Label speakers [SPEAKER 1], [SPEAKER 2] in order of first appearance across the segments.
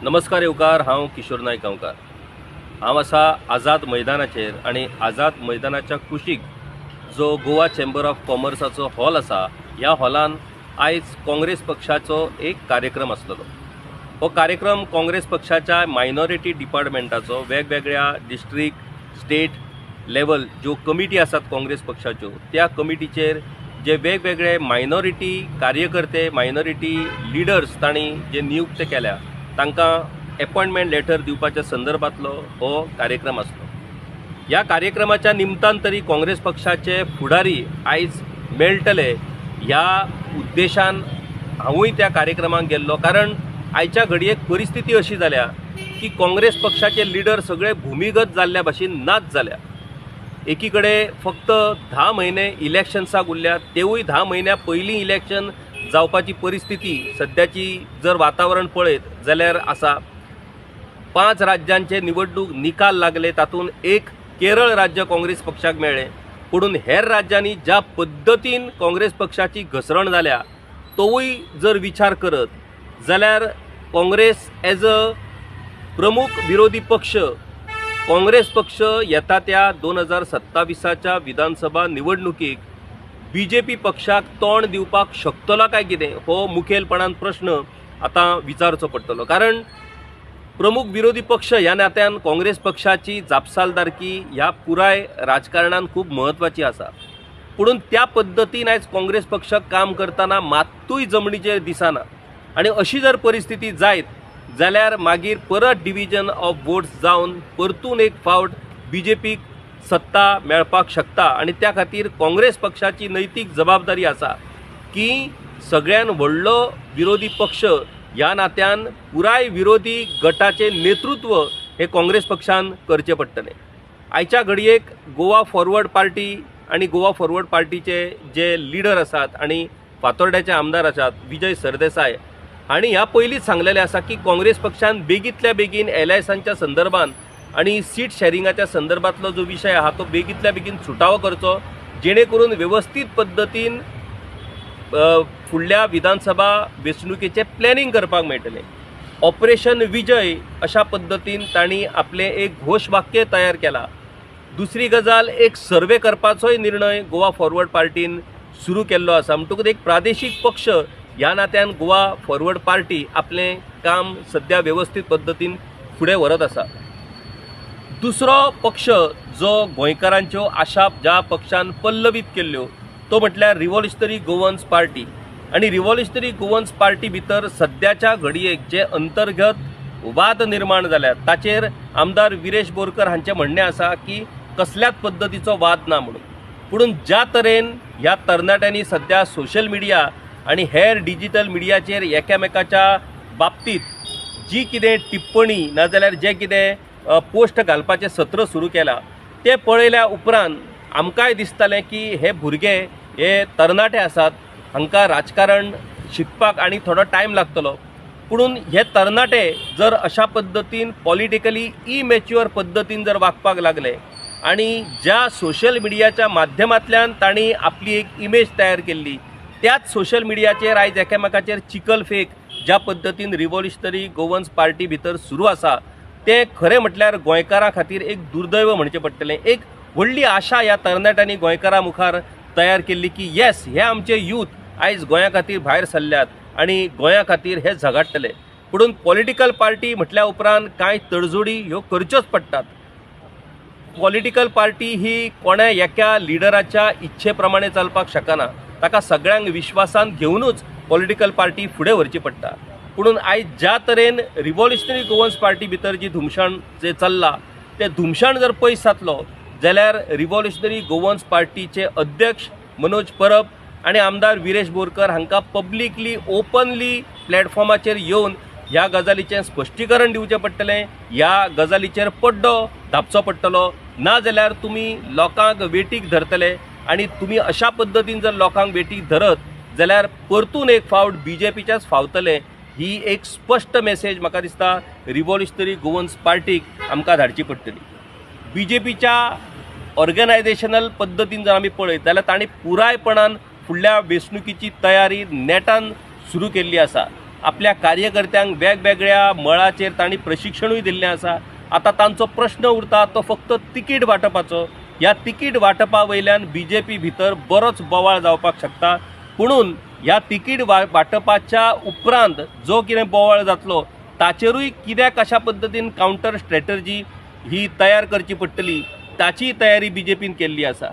[SPEAKER 1] नमस्कार येवकार। हांव किशोर नायक गांवकार। हांव आसा आझाद मैदानाचेर आनी आझाद मैदानाच्या कुशीक जो गोवा चेंबर ऑफ कॉमर्साचो हॉल आसा, ह्या हॉलान आयज काँग्रेस पक्षाचो एक कार्यक्रम आसलेलो। हो कार्यक्रम काँग्रेस पक्षाच्या मायनॉरिटी डिपार्टमेंटाचो वेगवेगळ्या डिस्ट्रिक्ट स्टेट लेवल ज्यो कमिटी आसात काँग्रेस पक्षाच्यो, त्या कमिटीचेर जे वेगवेगळे मायनॉरिटी कार्यकर्ते, मायनॉरिटी लिडर्स तांणी जे नियुक्त केल्या, तांकां अपॉइंटमेंट लेटर दिवपाच्या संदर्भातलो हो कार्यक्रम आसलो। ह्या कार्यक्रमाच्या निमतान तरी काँग्रेस पक्षाचे फुडारी आयज मेळटले ह्या उद्देशान हांवूय त्या कार्यक्रमाक गेल्लो। कारण आयच्या घडयेक परिस्थिती अशी जाल्या की काँग्रेस पक्षाचे लिडर सगळे भूमिगत जाल्ल्या भाशेन नाच जाल्या। एकीकडे फक्त 10 म्हयने इलेक्शन्साक उरल्यात, तेवूय 10 म्हयन्या पयलीं इलेक्शन जावपाची परिस्थिती सद्याची जर वातावरण पळयत जाल्यार आसा। 5 राज्यांचे निवडणूक निकाल लागले, तातूंत एक केरळ राज्य काँग्रेस पक्षाक मेळ्ळें। पुणून हेर राज्यांनी ज्या पद्दतीन काँग्रेस पक्षाची घसरण जाल्या तोवूय जर विचार करत जाल्यार काँग्रेस एज अ प्रमुख विरोधी पक्ष, काँग्रेस पक्ष येता त्या 2027च्या विधानसभा निवडणुकीक बीजेपी पक्षाक तोंड दिवपाक शकतलो काय कितें, हो मुखेलपणान प्रश्न आतां विचारचो पडटलो। कारण प्रमुख विरोधी पक्ष ह्या नात्यान काँग्रेस पक्षाची जापसालदारकी ह्या पुराय राजकारणान खूब महत्वाची आसा। पुणून त्या पद्दतीन आयज काँग्रेस पक्ष काम करतना मात्तूय जमनीचेर दिसना। आनी अशी जर परिस्थिती जायत जाल्यार मागीर परत डिव्हिजन ऑफ वोट्स जावन परतून एक फावट बीजेपीक सत्ता मेळपाक शकता। आनी त्या खातीर काँग्रेस पक्षाची नैतीक जबाबदारी आसा की सगळ्यान व्हडलो विरोधी पक्ष ह्या नात्यान पुराय विरोधी गटाचे नेतृत्व हे काँग्रेस पक्षान करचें पडटलें। आयच्या घडयेक गोवा फॉरवर्ड पार्टी आनी गोवा फॉरवर्ड पार्टीचे जे लिडर आसात आनी फातोर्ड्याचे आमदार आसात विजय सरदेसाय हांणी ह्या पयलींच सांगलेलें आसा की काँग्रेस पक्षान बेगींतल्या बेगीन एलायन्सांच्या संदर्भान आनी सीट शेअरिंगाच्या संदर्भातलो जो विशय आहा तो बेगींतल्या बेगीन सुटावो करचो, जेणे करून व्यवस्थीत पद्दतीन फुडल्या विधानसभा वेंचणुकेचें प्लॅनिंग करपाक मेळटलें। ऑपरेशन विजय अशा पद्दतीन तांणी आपलें एक घोशवाक्य तयार केलां। दुसरी गजाल, एक सर्वे करपाचोय निर्णय गोवा फॉरवर्ड पार्टीन सुरू केल्लो आसा। म्हणटकूच एक प्रादेशीक पक्ष ह्या नात्यान गोवा फॉरवर्ड पार्टी आपलें काम सद्या व्यवस्थीत पद्दतीन फुडें व्हरत आसा। दुसरो पक्ष जो गोंयकारांच्यो आशा ज्या पक्षान पल्लवीत केल्ल्यो तो म्हटल्यार रिव्होल्युशनरी गोवन्स पार्टी। आनी रिव्होल्युशनरी गोवन्स पार्टी भितर सद्याच्या घडयेक जे अंतर्गत वाद निर्माण जाल्यात ताचेर आमदार विरेश बोरकर हांचें म्हणणें आसा की कसल्याच पद्दतीचो वाद ना म्हणून। पुणून ज्या तरेन ह्या तरणाट्यांनी सद्या सोशल मिडिया आनी हेर डिजिटल मिडियाचेर एकामेकाच्या बाबतीत जी कितें टिप्पणी नाजाल्यार जे कितें पोस्ट घालपाचें सत्र सुरू केलां तें पळयल्या उपरांत आमकांय दिसतालें की हे भुरगे, हे तरणाटे आसात, हांकां राजकारण शिकपाक आनी थोडो टायम लागतलो। पुणून हे तरणाटे जर अशा पद्दतीन पॉलिटिकली इमॅच्युअर पद्दतीन जर वागपाक लागले आनी ज्या सोशल मिडियाच्या माध्यमांतल्यान तांणी आपली एक इमेज तयार केल्ली त्याच सोशल मिडियाचेर आयज एकामेकाचेर चिकलफेक ज्या पद्दतीन रिव्होल्युशनरी गोवन्स पार्टी भितर सुरू आसा तें खरें म्हटल्यार गोंयकारां खातीर एक दुर्दैव म्हणचें पडटलें। एक व्हडली आशा ह्या तरणाट्यांनी गोंयकारां मुखार तयार केल्ली की येस, हे आमचे यूथ आयज गोंया खातीर भायर सरल्यात आनी गोंया खातीर हे झगडटले। पुणून पॉलिटिकल पार्टी म्हटल्या उपरांत कांय तडजोडी ह्यो करच्योच पडटात। पॉलिटिकल पार्टी ही कोण्या एका लिडराच्या इच्छे प्रमाणे चलपाक शकना, ताका सगळ्यांक विश्वासान घेवनूच पॉलिटिकल पार्टी फुडें व्हरची पडटा। पुणून आयज ज्या तरेन रिव्होल्युशनरी गोवन्स पार्टी भितर जी धुमशाण जे चल्लां तें धुमशाण जर पयस जातलो जाल्यार रिव्होल्युशनरी गोवन्स पार्टीचे अध्यक्ष मनोज परब आनी आमदार विरेश बोरकर हांकां पब्लिकली ओपनली प्लॅटफॉर्माचेर येवन ह्या गजालीचें स्पश्टीकरण दिवचें पडटलें। ह्या गजालीचेर पड्डो धापचो पडटलो, ना जाल्यार तुमी लोकांक वेटीक धरतले आनी तुमी अशा पद्दतीन जर लोकांक वेटीक धरत जाल्यार परतून एक फावट बीजेपीच्याच फावतले। ही एक स्पश्ट मेसेज म्हाका दिसता रिव्होल्युशनरी गोवन्स पार्टीक आमकां धाडची पडटली। बीजेपीच्या ऑर्गनायझेशनल पद्दतीन जर आमी पळयत जाल्यार तांणी पुरायपणान फुडल्या वेंचणुकीची तयारी नेटान सुरू केल्ली आसा। आपल्या कार्यकर्त्यांक वेगवेगळ्या मळाचेर तांणी प्रशिक्षणूय दिल्लें आसा। आता तांचो प्रश्न उरता तो फक्त तिकीट वांटपाचो। ह्या तिकीट वांटपा वयल्यान बीजेपी भितर बरोच बोवाळ जावपाक शकता। पुणून ह्या तिकीट वांटपाच्या उपरांत जो कितें बोवाळ जातलो ताचेरूय कित्याक कशा पद्दतीन कावंटर स्ट्रॅटर्जी ही तयार करची पडटली ताची तयारी बीजेपीन केल्ली आसा।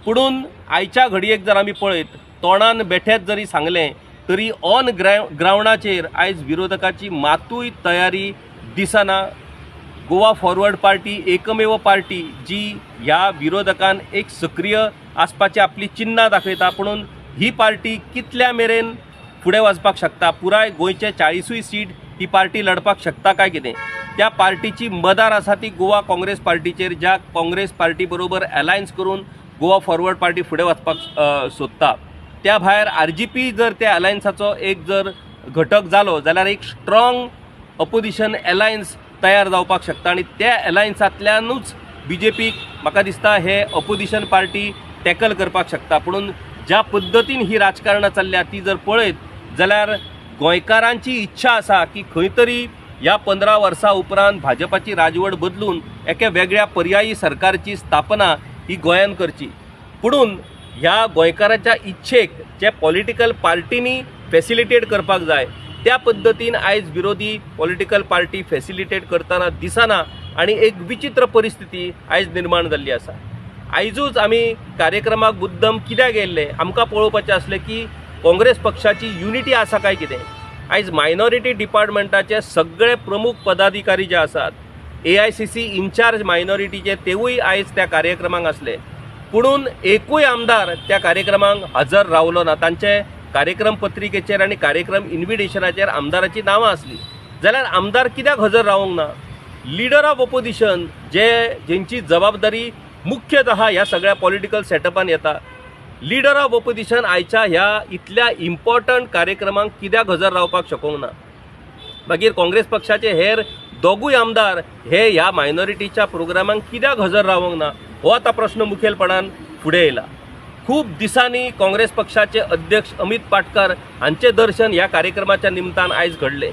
[SPEAKER 1] पुणून आयच्या घडयेक जर आमी पळयत तोंडान बेठेत जरी सांगलें तरी ऑन ग्रावंडाचेर आयज विरोधकाची मातूय तयारी दिसना। गोवा फॉरवर्ड पार्टी एकमेव पार्टी जी ह्या विरोधकान एक सक्रीय आसपाची आपली चिन्हां दाखयता। पुणून ही पार्टी कितल्या मेरेन फुडें वचपाक शकता, पुराय गोंयचे 40 सीट ही पार्टी लढपाक शकता काय कितें, त्या पार्टीची मदार आसा ती गोवा काँग्रेस पार्टीचेर, ज्या काँग्रेस पार्टी बरोबर अलायन्स करून गोवा फॉरवर्ड पार्टी फुडें वचपाक सोदता। त्या भायर RGP जर त्या अलायन्साचो एक जर घटक जालो जाल्यार एक स्ट्रॉंग अपोजिशन अलायन्स तयार जावपाक शकता आनी त्या अलायन्सांतल्यानूच बीजेपीक म्हाका दिसता हे अपोजिशन पार्टी टॅकल करपाक शकता। पुणून ज्या पद्दतीन ही राजकारणां चल्ल्या ती जर पळयत जाल्यार गोंयकारांची इच्छा आसा की खंय तरी ह्या 15 वर्सां उपरांत भाजपाची राजवट बदलून एके वेगळ्या पर्यायी सरकारची स्थापना ही गोंयान करची। पुणून ह्या गोंयकाराच्या इच्छेक जे पॉलिटिकल पार्टींनी फॅसिलिटेट करपाक जाय त्या पद्दतीन आयज विरोधी पॉलिटिकल पार्टी फॅसिलिटेट करतना दिसना आनी एक विचित्र परिस्थिती आयज निर्माण जाल्ली आसा। आयजूच आमी कार्यक्रमाक मुद्दम कित्याक गेल्ले, आमकां पळोवपाचें आसलें की काँग्रेस पक्षाची युनिटी आसा काय कितें। आयज मायनॉरिटी डिपार्टमेंटाचे सगळे प्रमुख पदाधिकारी जे आसात, AICC इन्चार्ज मायनॉरिटीचे तेवूय आयज त्या कार्यक्रमाक आसले, पुणून एकूय आमदार त्या कार्यक्रमाक हजर रावलो ना। तांचे कार्यक्रम पत्रिकेचेर आनी कार्यक्रम इन्विटेशनाचेर आमदाराची नांवां आसली जाल्यार आमदार कित्याक हजर रावंक ना। लिडर ऑफ ऑपोजिशन जेंची जबाबदारी मुख्यतः ह्या सगळ्या पॉलिटिकल सेटअपान येता, लिडर ऑफ ऑपोजिशन आयच्या ह्या इतल्या इम्पॉर्टंट कार्यक्रमांक कित्याक हजर रावपाक शकूंक ना। मागीर काँग्रेस पक्षाचे हेर दोगूय आमदार हे ह्या मायनॉरिटीच्या प्रोग्रामांक कित्याक हजर रावंक ना हो आता प्रश्न मुखेलपणान फुडें येयला। खूब दिसांनी काँग्रेस पक्षाचे अध्यक्ष अमित पाटकर हांचे दर्शन ह्या कार्यक्रमाच्या निमतान आयज घडले,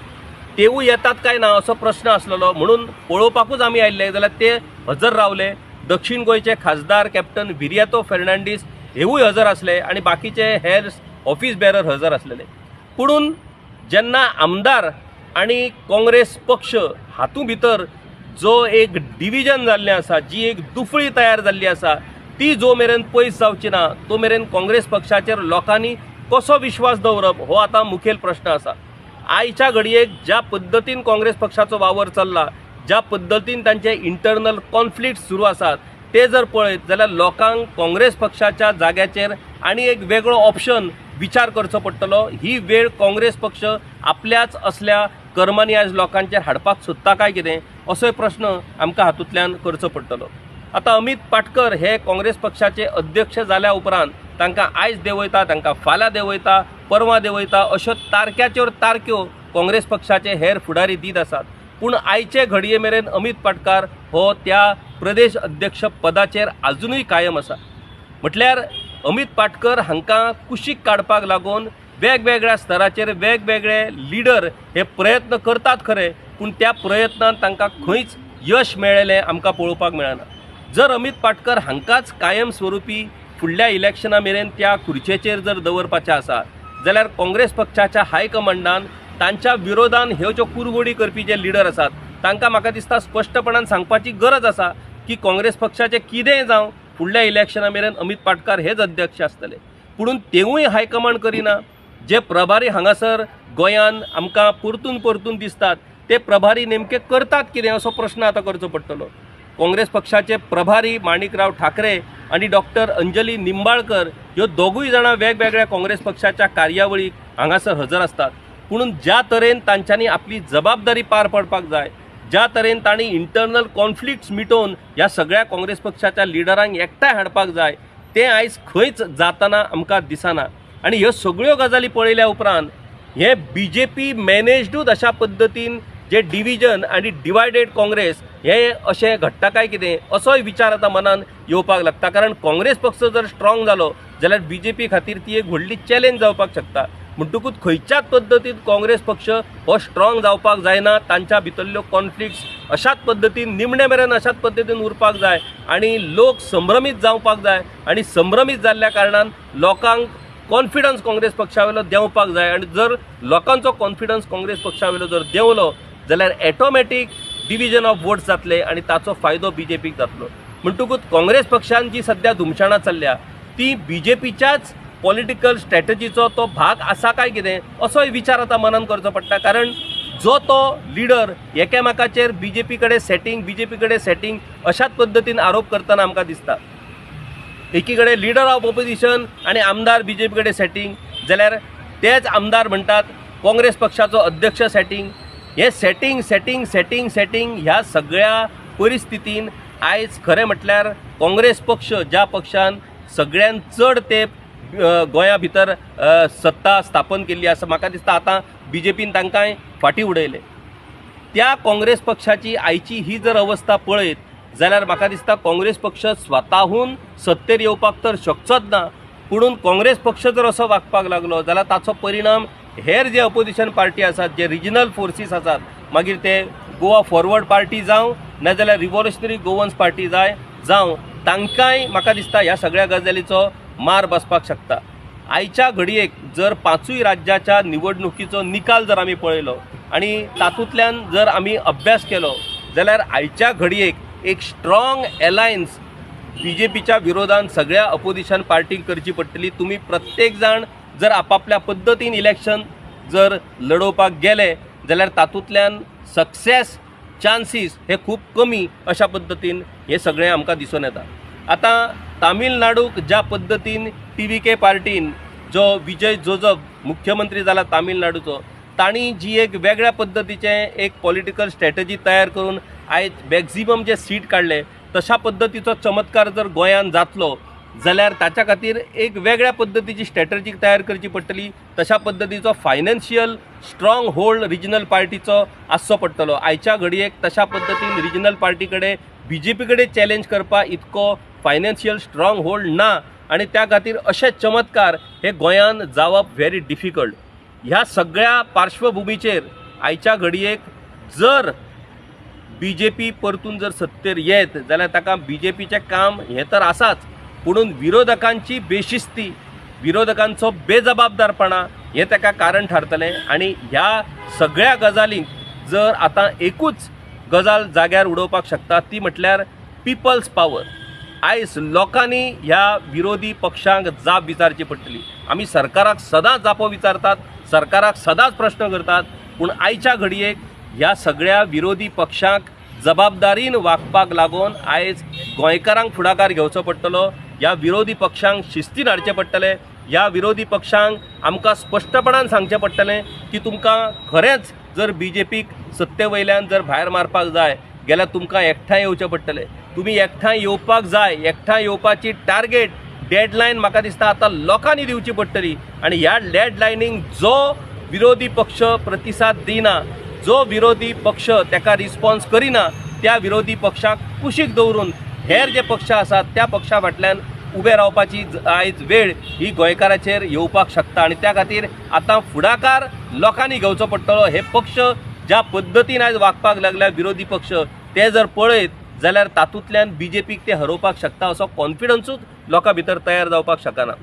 [SPEAKER 1] तेवूय येतात काय ना असो प्रश्न आसलेलो, म्हणून पळोवपाकूच आमी आयिल्ले जाल्यार ते हजर रावले। दक्षिण गोंयचे खासदार कॅप्टन विरियातो फेर्नांडीस हेवूय हजर आसले आनी बाकीचे हेर ऑफिस बेरर हजर आसलेले। पुणून जेन्ना आमदार आनी काँग्रेस पक्ष हातूं भितर जो एक डिविजन जाल्लें आसा, जी एक दुफळी तयार जाल्ली आसा, ती जो मेरेन पयस जावची ना तो मेरेन काँग्रेस पक्षाचेर लोकांनी कसो विश्वास दवरप हो आता मुखेल प्रश्न आसा। आयच्या घडयेक ज्या पद्दतीन काँग्रेस पक्षाचो वावर चल्ला, ज्या पद्दतीन तांचे इंटरनल कॉन्फ्लिक्ट सुरू आसात ते जर पळयत जाल्यार लोकांक काँग्रेस पक्षाच्या जाग्याचेर आनी एक वेगळो ऑप्शन विचार करचो पडटलो। ही वेळ काँग्रेस पक्ष आपल्याच असल्या कर्मांनी आयज लोकांचेर हाडपाक सोदता काय कितें असोय प्रश्न आमकां हातूंतल्यान करचो पडटलो। आता अमित पाटकर हे काँग्रेस पक्षाचे अध्यक्ष जाल्या उपरांत तांकां आयज देंवयता, तांकां फाल्यां देंवयता, परवां देंवयता अश्यो तारक्याच्यो तारक्यो काँग्रेस पक्षाचे हेर फुडारी दीत आसात। पूण आयचे घडये मेरेन अमित पाटकर हो त्या प्रदेश अध्यक्ष पदाचेर आजुनूय कायम आसा। म्हटल्यार अमित पाटकर हांकां कुशीक काडपाक लागून वेगवेगळ्या स्तराचेर वेगवेगळे लिडर हे प्रयत्न करतात खरे, पूण त्या प्रयत्नांत तांकां खंयच यश मेळ्ळेलें आमकां पळोवपाक मेळना। जर अमित पाटकर हांकांच कायम स्वरुपी फुडल्या इलेक्शना मेरेन त्या खुर्चेचेर जर दवरपाचें आसा जाल्यार काँग्रेस पक्षाच्या हायकमांडान तांच्या विरोधान ह्यो ज्यो कुरघोडी करपी जे लिडर आसात तांकां म्हाका दिसता स्पश्टपणान सांगपाची गरज आसा की काँग्रेस पक्षाचें कितेंय जावं फुडल्या इलेक्शना मेरेन अमित पाटकर हेच अध्यक्ष आसतले। पुणून तेवूय हायकमांड करिना। जे प्रभारी हांगासर गोंयान आमकां परतून परतून दिसतात ते प्रभारी नेमके करतात कितें असो प्रश्न आता करचो पडटलो। काँग्रेस पक्षाचे प्रभारी माणिकराव ठाकरे आणि डॉक्टर अंजली निंबाळकर ह्यो दोगूय जाणां वेगवेगळ्या काँग्रेस पक्षाच्या कार्यावळीक हांगासर हजर असतात। पुणून ज्या तरेन तांच्यांनी आपली जबाबदारी पार पडपाक जाय, ज्या तरेन तांणी इंटरनल कॉन्फ्लिक्ट्स मिटोवन ह्या सगळ्या काँग्रेस पक्षाच्या लिडरांक एकठांय हाडपाक जाय तें आयज खंयच जाताना आमकां दिसना। आनी ह्यो सगळ्यो गजाली पळयल्या उपरांत हे BJP मॅनेज्डूच अशा पद्दतीन जे डिविजन आनी डिवायडेड काँग्रेस हे अशें घडटा काय कितें असोय विचार आतां मनान येवपाक लागता। कारण काँग्रेस पक्ष जर स्ट्रॉंग जालो जाल्यार BJP खातीर ती एक व्हडली चॅलेंज जावपाक शकता। म्हणटकूच खंयच्याच पद्दतीन काँग्रेस पक्ष हो स्ट्रॉंग जावपाक जायना, तांच्या भितरल्यो कॉन्फ्लिक्ट्स अशाच पद्दतीन निमणे मेरेन अशाच पद्दतीन उरपाक जाय आनी लोक संभ्रमीत जावपाक जाय आनी संभ्रमीत जाल्ल्या कारणान लोकांक कॉन्फिडन्स काँग्रेस पक्षा वयलो देंवपाक जाय आनी जर लोकांचो कॉन्फिडन्स काँग्रेस पक्षा वयलो जर देंवलो जाल्यार ऑटोमॅटीक डिविजन ऑफ वोट्स जातले आनी ताचो फायदो बीजेपीक जातलो। म्हणटकूच काँग्रेस पक्षान जी सध्या धुमशाणां चल्ल्या ती बीजेपीच्याच पॉलिटिकल स्ट्रॅटजीचो तो भाग आसा काय कितें असोय विचार आतां मनान करचो पडटा, कारण जो तो लिडर एकामेकाचेर बीजेपी कडेन सेटींग अशाच पद्दतीन आरोप करतना आमकां दिसता। एकी कडेन लिडर ऑफ ऑपोजिशन आनी आमदार बीजेपी कडेन सेटींग, जाल्यार तेच आमदार म्हणटात काँग्रेस पक्षाचो अध्यक्ष सेटींग। हे सेटींग ह्या सगळ्या परिस्थितीन आयज खरें म्हटल्यार काँग्रेस पक्ष ज्या पक्षान सगळ्यांत चड ते गोंया भितर सत्ता स्थापन केल्ली आसा, म्हाका दिसता आतां बीजेपीन तांकांय फाटीं उडयले। त्या काँग्रेस पक्षाची आयची ही जर अवस्था पळयत जाल्यार म्हाका दिसता काँग्रेस पक्ष स्वताहून सत्तेर येवपाक तर शकचोच ना, पुणून काँग्रेस पक्ष जर असो वागपाक लागलो जाल्यार ताचो परिणाम हेर जे अपोजिशन पार्टी आसात, जे रिजनल फोर्सीस आसात, मागीर ते गोवा फॉरवर्ड पार्टी जावं नाजाल्यार रिव्होल्युशनरी गोवन्स पार्टी जावं तांकांय म्हाका दिसता ह्या सगळ्या गजालीचो मार बसपाक शकता। आयच्या घडयेक जर 5 राज्याच्या निवडणुकीचो निकाल जर आमी पळयलो आनी तातूंतल्यान जर आमी अभ्यास केलो जाल्यार आयच्या घडयेक एक स्ट्रॉंग अलायन्स बीजेपीच्या विरोधान सगळ्या अपोजिशन पार्टीक करची पडटली। तुमी प्रत्येक जाण जर आपापल्या पद्दतीन इलेक्शन जर लडोवपाक गेले जाल्यार तातूंतल्यान सक्सेस चान्सीस हे खूब कमी अशा पद्दतीन हे सगळें आमकां दिसून येता। आतां तामिळनाडूक ज्या पद्दतीन TVK पार्टीन जो विजय जोझफ मुख्यमंत्री जाला तामिळनाडूचो, तांणी जी एक वेगळ्या पद्दतीचें एक पॉलिटिकल स्ट्रॅटजी तयार करून आयज मॅक्झिमम जे सीट काडले, तशा पद्दतीचो चमत्कार जर गोंयांत जातलो जाल्यार ताच्या खातीर एक वेगळ्या पद्दतीची स्ट्रॅटजी तयार करची पडटली। तशा पद्दतीचो फायनान्शियल स्ट्रॉंग होल्ड रिजनल पार्टीचो आसचो पडटलो। आयच्या घडयेक तशा पद्दतीन रिजनल पार्टी कडेन बीजेपी कडेन चॅलेंज करपाक इतको फायनान्शियल स्ट्रॉंग होल्ड ना आनी त्या खातीर अशे चमत्कार हे गोंयांत जावप व्हेरी डिफिकल्ट। ह्या सगळ्या पार्श्वभुमीचेर आयच्या घडयेक जर बीजेपी परतून जर सत्तेर येत जाल्यार ताका बीजेपीचें काम हें तर आसाच, पुणून विरोधकांची बेशिस्ती, विरोधकांचो बेजबाबदारपणा हें ताका कारण थारतलें। आनी ह्या सगळ्या गजालींक जर आतां एकूच गजाल जाग्यार उडोवपाक शकता ती म्हटल्यार पिपल्स पावर। आयज लोकांनी ह्या विरोधी पक्षांक जाप विचारची पडटली। आमी सरकाराक सदांच जापो विचारतात, सरकाराक सदांच प्रश्न करतात, पूण आयच्या घडयेक ह्या सगळ्या विरोधी पक्षांक जबाबदारीन वागपाक लागून आयज गोंयकारांक फुडाकार घेवचो पडटलो। ह्या विरोधी पक्षांक शिस्तीन हाडचें पडटलें। ह्या विरोधी पक्षांक आमकां स्पश्टपणान सांगचें पडटलें की तुमकां खरेंच जर बीजेपीक सत्ते वयल्यान जर भायर मारपाक जाय जाल्यार तुमकां एकठांय येवचें पडटलें। तुमी एकठांय येवपाक जाय, एकठांय येवपाची टार्गेट डेडलायन म्हाका दिसता आतां लोकांनी दिवची पडटली। आनी ह्या डेडलायनीक जो विरोधी पक्ष प्रतिसाद दिना, जो विरोधी पक्ष ताका रिस्पॉन्स करिना, त्या विरोधी पक्षाक कुशीक दवरून हेर जे पक्ष आसात त्या पक्षा फाटल्यान उबे रावपाची आयज वेळ ही गोंयकाराचेर येवपाक शकता। आनी त्या खातीर आतां फुडाकार लोकांनी घेवचो पडटलो। हे पक्ष ज्या पद्दतीन आयज वागपाक लागल्या विरोधी पक्ष, ते जर पळयत जाल्यार तातूंतल्यान बीजेपीक ते हरोवपाक शकता असो कॉन्फिडन्सूच लोकां भितर तयार जावपाक शकना।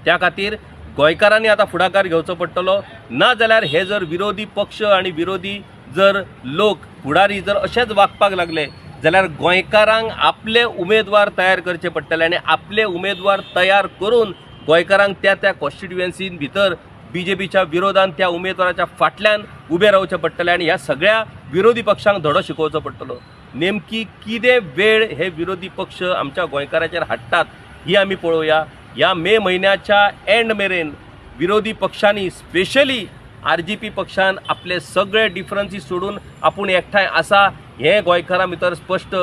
[SPEAKER 1] त्या खातीर गोंयकारांनी आतां फुडाकार घेवचो पडटलो। ना जाल्यार हे जर विरोधी पक्ष आनी विरोधी जर लोक फुडारी जर अशेंच वागपाक लागले जाल्यार गोंयकारांक आपले उमेदवार तयार करचे पडटले आनी आपले उमेदवार तयार करून गोंयकारांक त्या कॉन्स्टिट्युएन्सीन भितर बीजेपीच्या विरोधान त्या उमेदवाराच्या फाटल्यान उबे रावचें पडटलें आनी ह्या सगळ्या विरोधी पक्षांक धडो शिकोवचो पडटलो। नेमकी कितें वेळ हे विरोधी पक्ष आमच्या गोंयकाराचेर हाडटात ही आमी पळोवया। ह्या मे म्हयन्याच्या एंड मेरेन विरोधी पक्षांनी स्पेशली RGP पक्षान आपले सगळे डिफरन्सीस सोडून आपूण एकठांय आसा हे गोंयकारां भितर स्पश्ट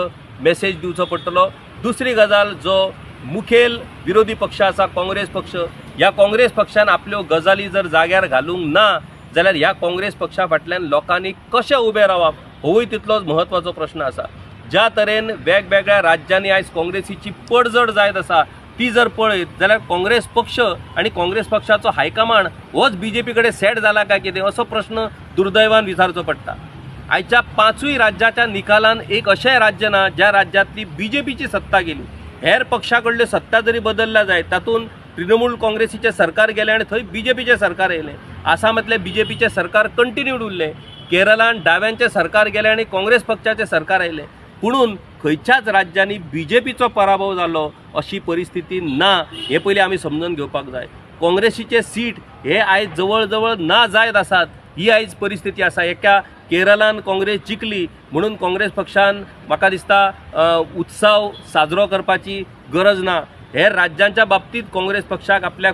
[SPEAKER 1] मेसेज दिवचो पडटलो। दुसरी गजाल, जो मुखेल विरोधी पक्ष आसा काँग्रेस पक्ष, ह्या काँग्रेस पक्षान आपल्यो गजाली जर जाग्यार घालूंक ना जाल्यार ह्या काँग्रेस पक्षा फाटल्यान लोकांनी कशें उबें रावप होवूय तितलोच म्हत्वाचो प्रश्न आसा। ज्या तरेन वेगवेगळ्या राज्यांनी आयज काँग्रेसीची पडझड जायत आसा, ती जर पळयत जाल्यार काँग्रेस पक्ष आणि काँग्रेस पक्षाचो हायकमांड होच बीजेपी कडेन सेट जाला काय कितें असो प्रश्न दुर्दैवान विचारचो पडटा। आयच्या 5 राज्याच्या निकालान एक अशें राज्य ना ज्या राज्यांतली बीजेपीची सत्ता गेली। हेर पक्षा कडल्यो सत्ता जरी बदलल्या जायत तातूंत तृणमूल काँग्रेसीचें सरकार गेलें आनी थंय बीजेपीचें सरकार येयलें। आसामांतलें बीजेपीचें सरकार कंटिन्यूड उरलें। केरळान डाव्यांचें सरकार गेलें आनी काँग्रेस पक्षाचें सरकार येयलें। पुणून खंयच्याच राज्यांनी बीजेपीचो पराभव जालो अशी परिस्थिती ना हे पयलीं आमी समजून घेवपाक जाय। काँग्रेसीचे सीट हे आयज जवळ जवळ ना जायत आसात ही आयज परिस्थिती आसा। एका केरळान काँग्रेस जिखली म्हणून काँग्रेस पक्षान म्हाका दिसता उत्सव साजरो करपाची गरज ना। हेर राज्यांच्या बाबतीत काँग्रेस पक्षाक आपली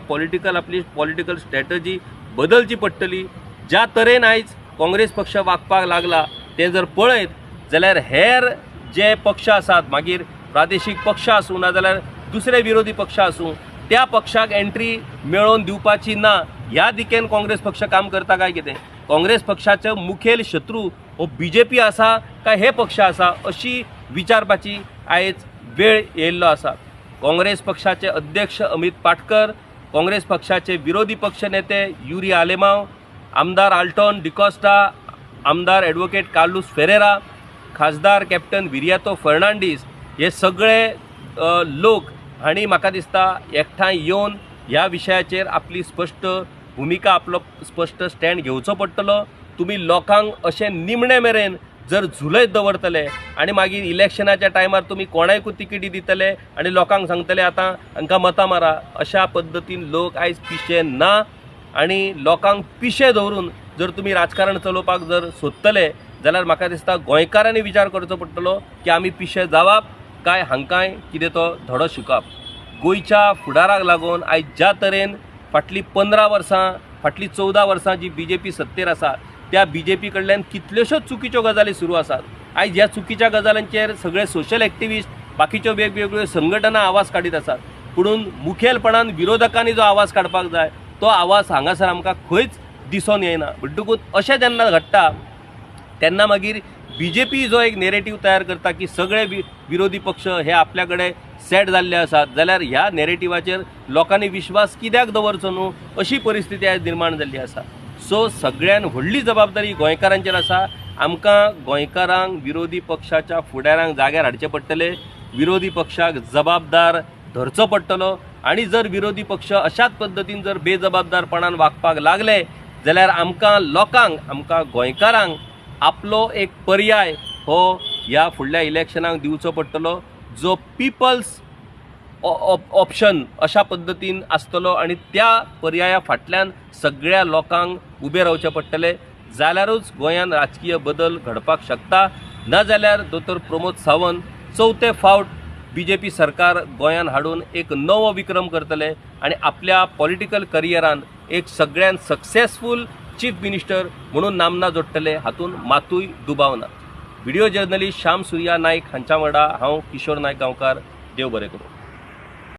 [SPEAKER 1] पॉलिटिकल स्ट्रॅटजी बदलची पडटली। ज्या तरेन आयज काँग्रेस पक्ष वागपाक लागला ते जर पळयत जाल्यार हेर जे पक्ष आसात मागीर प्रादेशीक पक्ष आसूं ना जाल्यार दुसरे विरोधी पक्ष आसूं त्या पक्षाक एंट्री मेळोवन दिवपाची ना ह्या दिकेन काँग्रेस पक्ष काम करता काय कितें। काँग्रेस पक्षाचो मुखेल शत्रू हो बीजेपी आसा काय हे पक्ष आसा अशी विचारपाची आयज वेळ येयल्लो आसा। काँग्रेस पक्षाचे अध्यक्ष अमित पाटकर, काँग्रेस पक्षाचे विरोधी पक्ष नेते युरी आलेमांव, आमदार आल्टोन डिकोस्टा, आमदार ॲडव्होकेट कार्लोस फेरेरा, खासदार कॅप्टन विरियातो फर्नांडीस हे सगळे लोक हांणी म्हाका दिसता एकठांय येवन ह्या विशयाचेर आपली स्पश्ट भुमिका आपलो स्पश्ट स्टँड घेवचो पडटलो। तुमी लोकांक अशें निमणे मेरेन जर झुलयत दवरतले आनी मागीर इलेक्शनाच्या टायमार तुमी कोणायकूय तिकेटी दितले आनी लोकांक सांगतले आतां हांकां मतां मारा अशा पद्दतीन लोक आयज पिशे ना। आनी लोकांक पिशे दवरून जर तुमी राजकारण चलोवपाक जर सोदतले जाल्यार म्हाका दिसता गोंयकारांनी विचार करचो पडटलो की आमी पिशे जावप काय हांकांय कितें तो धडो शिकप। गोंयच्या फुडाराक लागून आयज ज्या तरेन फाटलीं 15 वर्सां फाटलीं 14 वर्सां जी बीजेपी सत्तेर आसा त्या बीजेपी कडल्यान कितल्योश्योच चुकीच्यो गजाली सुरू आसात। आयज ह्या चुकीच्या गजालींचेर सगळे सोशल एक्टिविस्ट बाकीच्यो वेगवेगळ्यो संघटना आवाज काडीत आसात। पुणून मुखेलपणान विरोधकांनी जो आवाज काडपाक जाय तो आवाज हांगासर आमकां खंयच दिसून येना। म्हणटकूच अशें जेन्ना घडटा तेन्ना मागीर बीजेपी जो एक नेरेटिव्ह तयार करता की सगळे विरोधी पक्ष हे आपल्या कडेन सेट जाल्ले आसात जाल्यार ह्या नेरेटिव्हाचेर लोकांनी विश्वास कित्याक दवरचो न्हू अशी परिस्थिती आयज निर्माण जाल्ली आसा। सो सगळ्यान व्हडली जबाबदारी गोंयकारांचेर आसा। आमकां गोंयकारांक विरोधी पक्षाच्या फुडाऱ्यांक जाग्यार हाडचें पडटलें, विरोधी पक्षाक जबाबदार धरचो पडटलो आनी जर विरोधी पक्ष अशाच पद्दतीन जर बेजबाबदारपणान वागपाक लागले जाल्यार आमकां लोकांक आमकां गोंयकारांक आपलो एक पर्याय हो ह्या फुडल्या इलेक्शनाक दिवचो पडटलो जो पिपल्स ऑप्शन अशा पद्दतीन आसतलो आनी त्या पर्याया फाटल्यान सगळ्या लोकांक उबे रावचें पडटलें जाल्यारूच गोंयांत राजकीय बदल घडपाक शकता। ना जाल्यार दोतोर प्रमोद सावंत चवथे फावट बीजेपी सरकार गोंयांत हाडून एक नवो विक्रम करतले आनी आपल्या पॉलिटिकल करियरान एक सगळ्यान सक्सेसफूल चीफ मिनिस्टर म्हणून नामना जोडटले हातून मातूय दुबाव ना। व्हिडिओ जर्नलिस्ट श्याम सुर्या नायक हांच्या वांगडा हांव किशोर नायक गांवकार। देव बरें करूं।